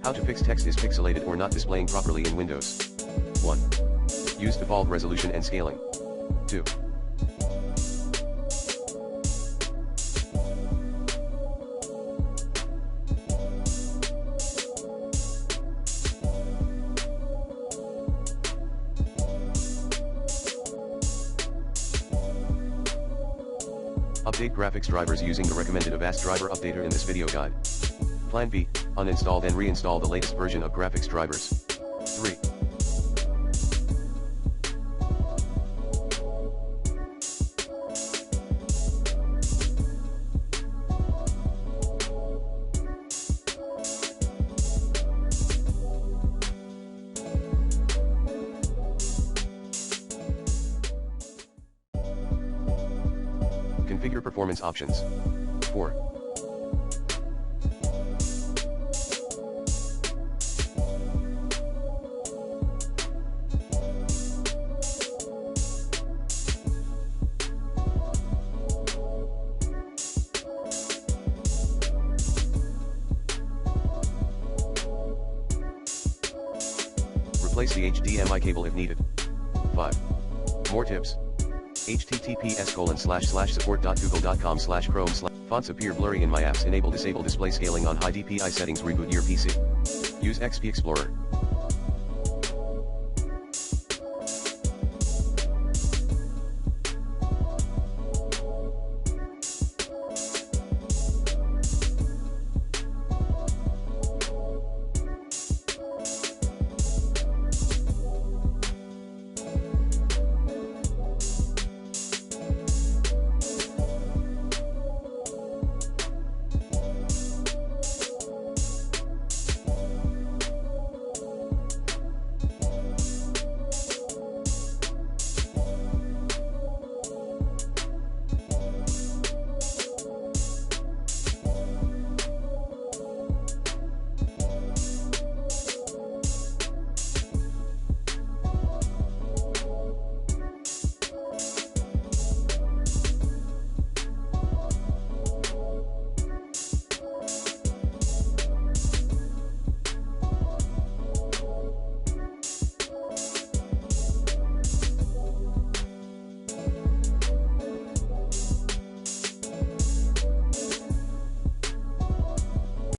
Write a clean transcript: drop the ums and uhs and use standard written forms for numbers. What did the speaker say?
How to fix text is pixelated or not displaying properly in Windows. 1. Use default resolution and scaling. 2. Update graphics drivers using the recommended Avast driver updater in this video guide. Plan B, uninstall then reinstall the latest version of graphics drivers. 3. Configure performance options. 4. Replace the HDMI cable if needed. 5. More tips. https://support.google.com/chrome/ Fonts appear blurry in my apps. Enable disable display scaling on high DPI settings. Reboot your PC. Use XP Explorer.